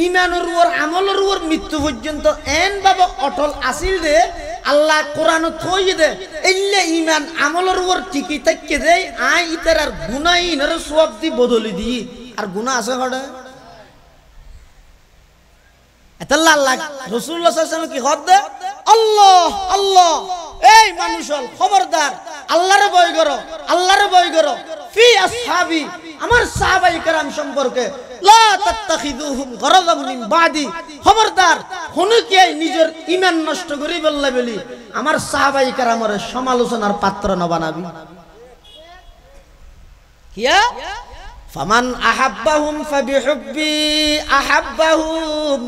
ঈমানের উপর আমলের উপর মৃত্যু পর্যন্ত এন বাবা অটল আসিল দে আল্লাহ কোরআন থই দে এল্লে ঈমান আমলের উপর টিকি থাককে দে আই ইতার গুনাহীনের সওয়াব দি বদলি দি আর গুনাহ আছে হড়ে এতাল্লাহ আল্লাহ রাসূলুল্লাহ সাল্লাল্লাহু আলাইহি ওয়াসাল্লাম কি হদ দে আল্লাহ আল্লাহ এই মানুষ খবরদার আল্লাহরে ভয় করো আল্লাহরে ভয় করো ফি আসহাবি আমার সাহাবায়ে কেরাম সম্পর্কে লা তাত্তাখিযুহুম গরাযাম মিন বাদি খবরদার কোন কি নিজের ঈমান নষ্ট করি বললে বলি আমার সাহাবায়ে কেরামের সমালোচনার পাত্র না বানাবি কিয়া ফামান আহাব্বাহুম ফাবিহুব্বি আহাব্বাহুম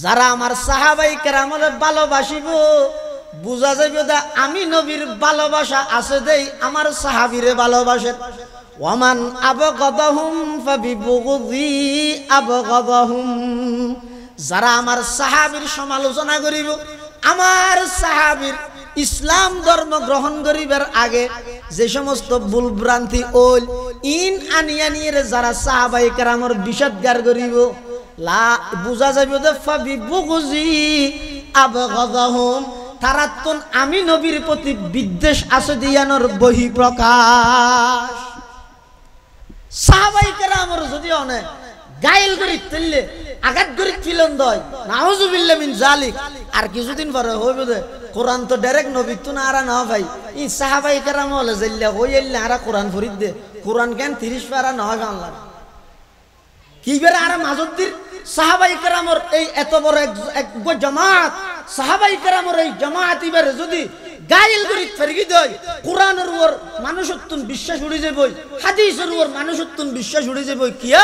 যারা আমার সাহাবায়ে কেরামের ভালোবাসিব বুঝা যাবে দা আমি নবীর ভালোবাসা আছে দেই আমার সাহাবীরে ভালোবাসে ওয়ামান আবগাদাহুম ফাবিবুগযি আবগাদাহুম যারা আমার সাহাবীর সমালোচনা করিব আমার সাহাবীর ইসলাম ধর্ম গ্রহণ করিবার আগে যে সমস্ত ভুল ভ্রান্তি ওল ইন আনিয়ানিরে যারা সাহাবায়ে কেরামের বিষদগার করিব লা বুঝা যাবে দা ফাবিবুগযি আবগাদাহুম তারাতুন আমি নবীর প্রতি বিদ্বেষ আছে দিয়ানোর বহি প্রকাশ। সাহাবায়ে কেরামের যদি অনে গায়েল করি তেললে আঘাত করি ফিলন দয় নাউজুবিল্লাহ মিন জালিক আর কিছুদিন পরে হইবে দে কোরআন তো ডাইরেক্ট নবী তো না আর না ভাই ই সাহাবায়ে কেরাম হলে জেল্লা হইল্লা আর কোরআন ফরিদ দে কোরআন কেন 30 পারা না হয় বাংলা কিবার আর মাজুদ্দির সাহাবায়ে কেরামের এই এত বড় এক জামাত সাহাবায়ে কেরামের এই জামাত ইবারে যদি গায়েল করি ফেরগি দেয় কোরআনের উপর মানুষত্বন বিশ্বাস উড়ে যাবে হাদিসের উপর মানুষত্বন বিশ্বাস উড়ে যাবে কিয়া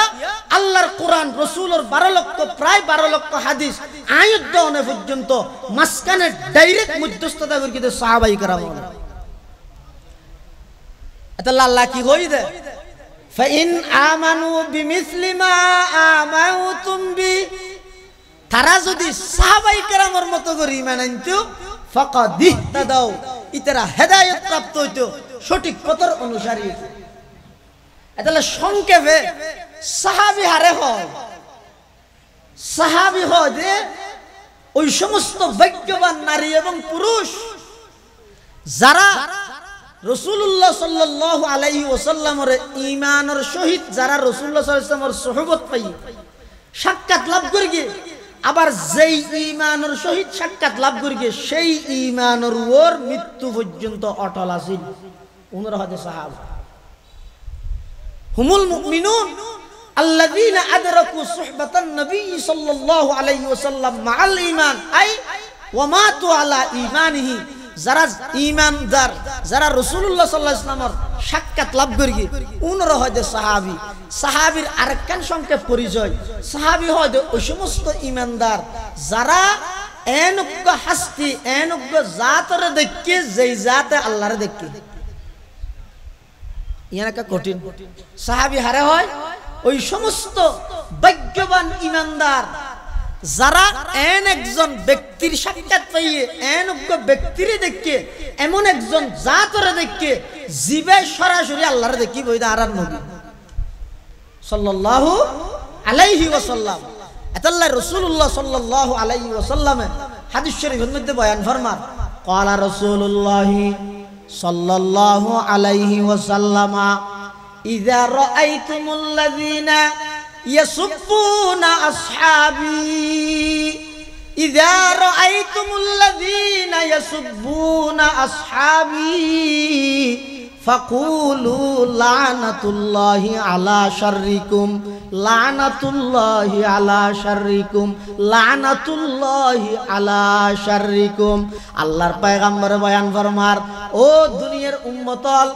আল্লাহর কোরআন রাসূলের 12 লক্ষ প্রায় 12 লক্ষ হাদিস আয়াত দনে পর্যন্ত মাসকানে ডাইরেক্ট মধ্যস্থতা করি দে সাহাবায়ে কেরাম এটা আল্লাহ কি কই দে ফাইন আমানু বিমিসলি মা আমানতুম বি তারা যদি সাহাবায়ে কেরামের মতো করে ঈমান আনতো ফাকাদ ইহতাদাও ইতারা হেদায়েত প্রাপ্ত হইতো সঠিক পথের অনুসারী এতালে সংক্ষেপে সাহাবী হারে হয় সাহাবী হয় যে ওই সমস্ত ভাগ্যবান নারী এবং পুরুষ যারা রাসূলুল্লাহ সাল্লাল্লাহু আলাইহি ওয়াসাল্লামের ঈমানের সহিত যারা রাসূলুল্লাহ সাল্লাল্লাহু আলাইহি ওয়াসাল্লামের সুহবত পাই সাক্ষাৎ লাভ করি আবার যেই ঈমানের সহিত সাক্ষাৎ লাভ করি সেই ঈমানের উপর মৃত্যু পর্যন্ত অটল আছিল উনারা হতে সাহাবা হুমুল মুমিনুন আল্লাযীনা আদরাকু সুহবাতান নবী সাল্লাল্লাহু আলাইহি ওয়াসাল্লাম মাআল ঈমান আই ওয়া মাতু আলা ঈমানিহি যারা ঈমানদার যারা রাসূলুল্লাহ সাল্লাল্লাহু আলাইহি ওয়াসাল্লামের সাক্ষাৎ লাভ করি উনারা হতে সাহাবী সাহাবীর আরেকখান সংক্ষেপ পরিচয় সাহাবী হয় ওই সমস্ত ঈমানদার যারা এনজ্ঞ হাস্তি এনজ্ঞ জাতরে দেখে যেই জাতে আল্লাহরে দেখে ইয়ানাকা কঠিন সাহাবী হারে হয় ওই সমস্ত ভাগ্যবান ঈমানদার যারা একজন ব্যক্তির সাক্ষাৎ পাইয়ে এনজ্ঞ ব্যক্তিরে দেখে এমন একজন জাতরে দেখে জিবে সরাসরি আল্লাহরে দেখি বইদা আরার নবী সাল্লাল্লাহু আলাইহি ওয়াসাল্লাম আতাল্লাহ রাসূলুল্লাহ সাল্লাল্লাহু আলাইহি ওয়াসাল্লাম হাদিস শরীফের মধ্যে বয়ান ফরমান ক্বালা রাসূলুল্লাহ সাল্লাল্লাহু আলাইহি ওয়াসাল্লাম ইযা রাআইতুমুল্লাযীনা ইয়াসুব্বুনা আসহাবি ইযা রাআইতুমুল্লাযীনা ইয়াসুব্বুনা আসহাবি ফাকুলু লানাতুল্লাহি আলা শাররিকুম লানাতুল্লাহি আলা শাররিকুম লানাতুল্লাহি আলা শাররিকুম। আল্লাহর পয়গম্বর বয়ান ফরমার, ও দুনিয়ার উম্মতল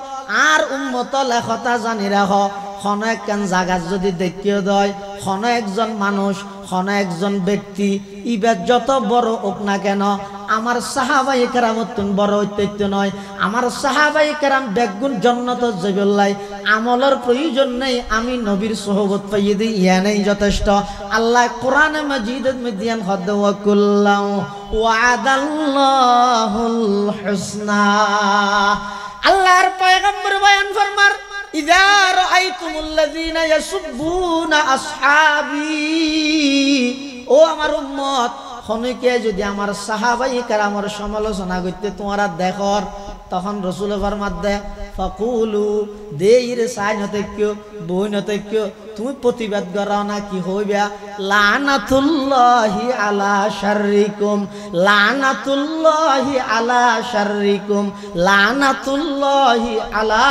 আর উম্মতল একথা জানি রাখ, কোন একখান জায়গা যদি দেখিয়ে দেয় কোন একজন মানুষ কোন একজন ব্যক্তি ইবাদ যত বড় হোক না কেন, আমার সাহাবাই কেরামতুন বড় ঐতিহ্য নয়, আমার সাহাবাই কেরাম বেগুন জন্নত জবিল্লাই আমলের প্রয়োজন নেই, আমি নবীর সোহবত পাইয়ে দিই, ইয়া নেই যথেষ্ট। আল্লাহ কোরআনে মাজিদের মধ্যে হদ ওয়া কুল্লাহু ওয়াদাল্লাহুল হুসনা। আল্লাহর পয়গম্বর বয়ান ফরমার, ইযা রাআইতুমুল্লাযীনা ইয়াসুব্বুনা আসহাবী, ও আমার উম্মত, খনিকে যদি আমার সাহাবায়ে কেরামের সমালোচনা করতে তোমরা দেখো, তখন রাসূল ফরমাত দে ফাকুলু দেইর সাইন হতে কিও বইন হতে কিও, তুমি প্রতিবাদ করো না কি হইবা, লানাতুল্লাহি আলা শাররিকুম লানাতুল্লাহি আলা শাররিকুম লানাতুল্লাহি আলা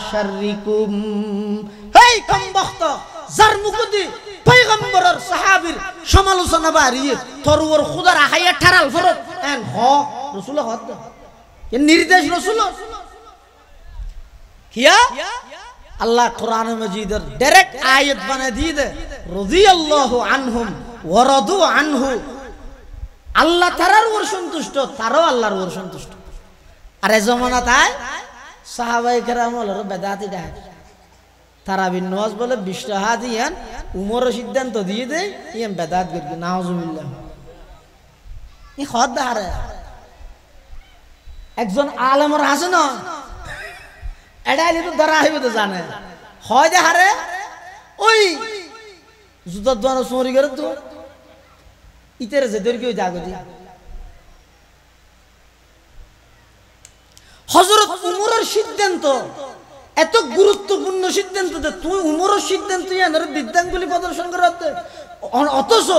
শাররিকুম। হেই কমবখত, যার মুকুদি পয়গম্বরের সাহাবীর সমালোচনা বাড়িয়ে তোর ওর খুদার আহাইয়া ঠারাল ফরত এন হ রাসূল হদ এ নির্দেশ রাসূল কিয়া। আল্লাহ কোরআন মাজিদের ডাইরেক্ট আয়াত বানায় দিয়ে দে, রাদিয়াল্লাহু আনহুম ওয়া রাদু আনহু, আল্লাহ তারার ওর সন্তুষ্ট, তারও আল্লাহর ওর সন্তুষ্ট। আর এই জামানায় সাহাবায়ে কেরাম হলো বেদাতি ডাক, তারাবির নামাজ বলে 20 টাকা দিয়েন উমর সিদ্ধান্ত দিয়ে দেয় ইয়ান বেদাত করি, নাউজুবিল্লাহ। ই খদ হারে একজন আলেমর আছে না, এডাইলে তো ধরা হইবে তো জানে, হয় দে হারে ওই জুতার দোয়ানো চুরি করে তো ইতের যে দর কি ওই জাগতি হযরত উমরের সিদ্ধান্ত এত গুরুত্বপূর্ণ সিদ্ধান্ত যে তুই উমরের সিদ্ধান্ত ইয়ানের বিদ্যাঙ্গুলি প্রদর্শন করতে, অথচ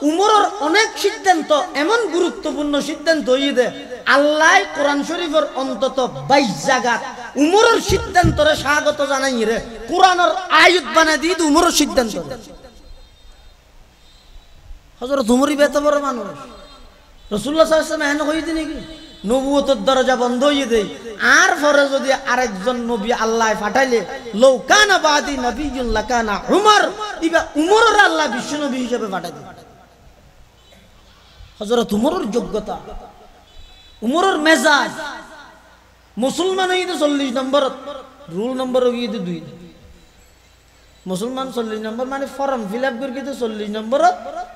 উমরের অনেক সিদ্ধান্ত এমন গুরুত্বপূর্ণ সিদ্ধান্ত হইয়ে দে আল্লাহ কোরআন শরীফের অন্তত 22 জায়গাত উমরের সিদ্ধান্তরে স্বাগত জানাই রে, কোরআনের আয়াত বানাই দিয়ে উমরের সিদ্ধান্ত। হযরত উমরই বেত বড় মানুষ, রাসূলুল্লাহ সাল্লাল্লাহু আলাইহি ওয়াসাল্লাম এনে কই দিন কি নবুয়তের দরজা বন্ধ হয়ে দেয়, আর পরে যদি আরেকজন নবী আল্লাহ পাঠাইলে লৌ কানা বাদি নবিয়্যুন লাকানা উমর, ইবা উমরের আল্লাহ বিশ্ব নবী হিসেবে পাঠাই দেয়। হযরত উমরের যোগ্যতা, উমরের মেজাজ, মুসলমান হইতে 40 নম্বর, রুল নম্বর হইতে 2, মুসলমান 40 নম্বর মানে ফর্ম ফিল আপ করে কিন্তু 40 নম্বর,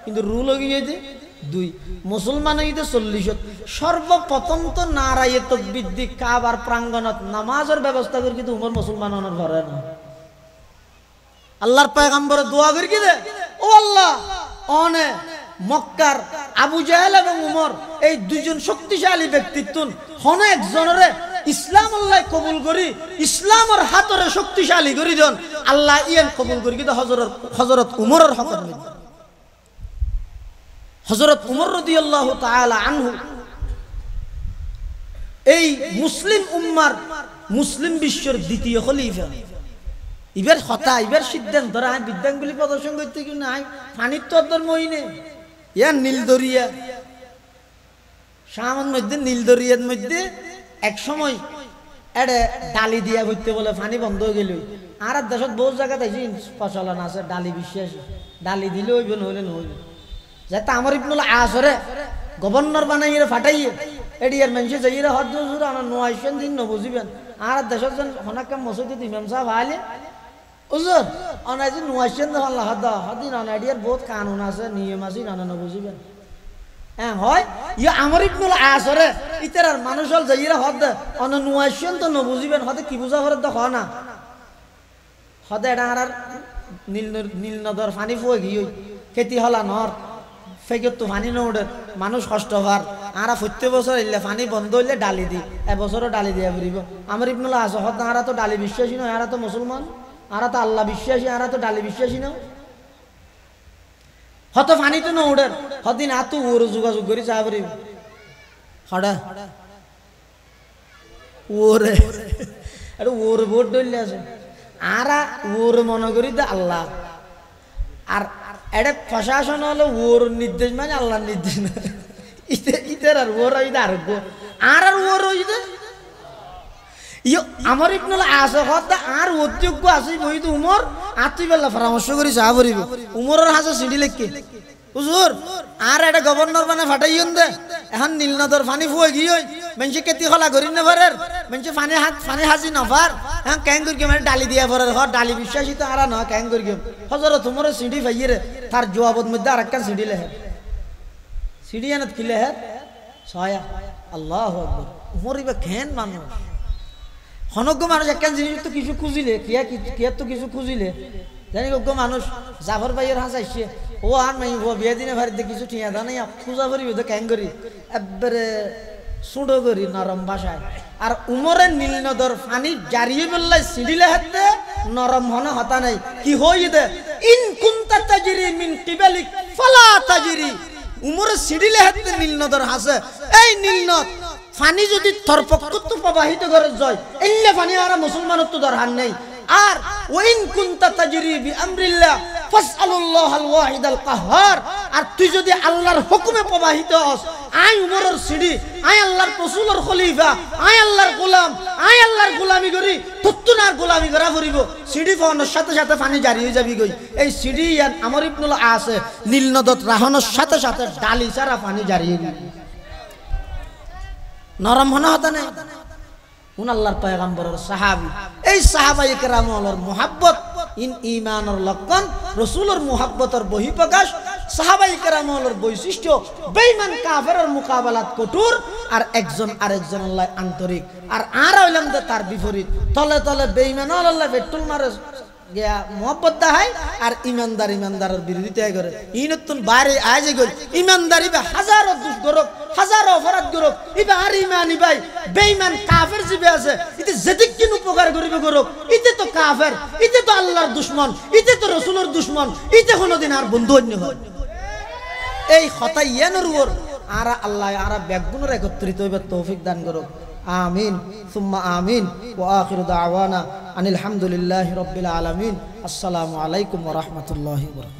কিন্তু রুল হইতে 2, মুসলমান হইতে 40। সর্বপ্রথম তো নারায়ে তাকবীর দি কাবার প্রাঙ্গণত নামাজের ব্যবস্থা করে কিন্তু উমর মুসলমানের ঘরে না। আল্লাহর পয়গম্বর দোয়া করে কি দে, ও আল্লাহ অনে মক্কার আবু জাহেল এবং উমর এই দুইজন শক্তিশালী ব্যক্তিত্ব অনেক জনরে ইসলাম আল্লাহ কবুল করি, ইসলামের হাতরে শক্তিশালী করি দেন আল্লাহ ইয়ান কবুল করি কিন্তু হযরত উমরের হকত নেই। হযরত উমর রাদিয়াল্লাহু তাআলা আনহু এই মুসলিম উম্মার মুসলিম বিশ্বের দ্বিতীয় খলিফা, ইবার কথা ইবার সিদ্ধান্ত ধরা বিদ্যাঙ্গুলি প্রদর্শন করতে কি নাই পানির তো মইনে ইয়ার নীলদরিয়া শামের মধ্যে নীলদরিয়ার মধ্যে এক সময় এডে ডালি দিয়া হইতে বলে পানি বন্ধ হয়ে গেল, আর দেশত বহু জায়গা দেখি প্রচলন আছে ডালি বিশ্বাস, ডালি দিলে হইব নহলে নহইব। যাতে আমার ইবনুল আসরে গভর্নর বানাইয়ে ফাটাইয়ে এডিয়ার মানুষে যাইয়ে হদ জুর আনা নোয়াইছেন দিন নবুঝিবেন, আর দেশত যেন হনাকা মসজিদ ইমাম সাহেব আইলে উজুর অনাই যে নোয়াইছেন আল্লাহ হদ হদিন অনা এডিয়ার বহুত কানুন আছে নিয়ম আছে নানা নবুঝিবেন। হ্যাঁ হয় ইয়া আমার ইবনুল আসরে ইতার মানুষ হল যাইয়ে হদ অনা নোয়াইছেন তো নবুঝিবেন, হদে কি বুঝা করে তো না হদে এটা আর নীল নদর পানি ফুয়ে গিয়ে খেতি হলা নর ফেকে তো পানি নৌড়ে মানুষ কষ্ট হওয়ার, আরা 70 বছর এলে পানি বন্ধ হইলে ডালি দি এবছরও ডালি দিয়া ফুরিব। আমার ইবনুল আস হদ আরা তো ডালি বিশ্বাসী নয়, আরা তো মুসলমান, আরা তো আল্লাহ বিশ্বাসী, আরা তো ডালি বিশ্বাসী নয়, হত পানি তো নৌড়ে হদিন আতু ওর যোগাযোগ করি যা ফুরিব হডা ওরে এটা ওর ভোট ডলে আছে আর ওর মনে করি তো আল্লাহ আর এটা প্রশাসন হলো ওর নির্দেশ মানে আল্লাহর নির্দেশ না ইতের আর ওর আরোগ্য আর ওর আমার ইবনুল আসে কথা আর অযোগ্য আছে বই তো উমর আর তুই বেলা পরামর্শ করি চা পড়িব উমরের হাসে সিঁড়ি লেখকে হুজুর আর এটা গভর্নর মানে ফাটাইন দে এখন নীলনদর পানি ফুয়ে গিয়ে মানুষে কেতি খোলা করি না পারে মানুষে পানি হাসি নফার হ্যাঁ ক্যাং করি মানে ডালি দিয়া পরে হ ডালি বিশ্বাসী তো আর না ক্যাং করি হজর তোমার সিঁড়ি ফাইয়ে রে তার জবাবত মধ্যে আর একটা সিঁড়ি লেহে সিঁড়ি এনে কি লেহে ছয়া আল্লাহ আকবার উমর ইবা খেন মানুষ হনজ্ঞ মানুষ একটা জিনিস তো কিছু খুঁজিলে কিয়া তো কিছু খুঁজিলে জানি অজ্ঞ মানুষ জাফর ভাইয়ের হাসাইছে ও আর নাই ও বিয়ে দিনে ভারিতে কিছু ঠিয়া দা নাই পূজা করি তো ক্যাং করি একবারে সুডো করি নরম ভাষায় আর উমরের নীলনদর পানি জারিয়ে বললে সিঁড়িলে হাতে নরম হনে হতা নাই কি হই দে ইন কুনতা তাজরি মিন কিবালিক ফালা তাজরি উমরের সিঁড়িলে হাতে নীলনদর হাসে এই নীলনদ পানি যদি থরপক্কত প্রবাহিত করে যায় এলে পানি আর মুসলমানের তো দরকার নেই আর ওয়াইন কুনতা তাজরি বিআমরিল্লাহ ফাসআলুল্লাহাল ওয়াহিদাল কাহ্হার আর তুই যদি আল্লাহর হুকুমে প্রবাহিত হস আই উমরের সিঁড়ি আই আল্লাহর রাসূলের খলিফা আই আল্লাহর গোলাম আই আল্লাহর গোলামি করি তুত্তুনার গোলামি করা করিব সিঁড়ি পাওয়ানোর সাথে সাথে পানি জারি হয়ে যাবি গই এই সিঁড়ি আমর ইবনুল আসে নীলনদত রাহনের সাথে সাথে ডালি ছাড়া পানি জারি হয়ে যাবে নরম হনা হতা নাই উন আল্লাহর পয়গম্বরের সাহাবী এই সাহাবায়ে কেরামের মুহাব্বত ইন ঈমানের লক্ষণ রাসূলের মুহাব্বতের বহিঃপ্রকাশ সাহাবায়ে কেরামের বৈশিষ্ট্য বেঈমান কাফেরের মোকাবেলাত কঠোর আর একজন আরেকজন আল্লাহ আন্তরিক আর হইলাম তার বিপরীত তলে তলে বেঈমান আল্লাহ পেট্রোল মারে গিয়া মোহাব্বত দেখায় আর ইমানদারের বিরোধিতা করে ইনতুন বাইরে আজ গই ইমানদারি বা হাজারো দুষ গরক হাজারো অপরাধ গরক ইবা আর ইমানি ভাই বেঈমান কাফের জিবে আছে ইতে যেদিক কিন উপকার করিবে গরক ইতে তো কাফের ইতে তো আল্লাহর দুশমন ইতে তো রাসূলের দুশমন ইতে কোনদিন আর বন্ধু হইন হয় এই কথা ইয়ানোর উপর আর আল্লাহ আর ব্যাগুনের একত্রিত হইবার তৌফিক দান করুক আমিন সুম্মা আমিন ওয়া আখিরু দাওয়ানা আনিল হামদুলিল্লাহি রাব্বিল আলামিন আসসালামু আলাইকুম ওয়া রাহমাতুল্লাহি ওয়া বারাকাতুহু।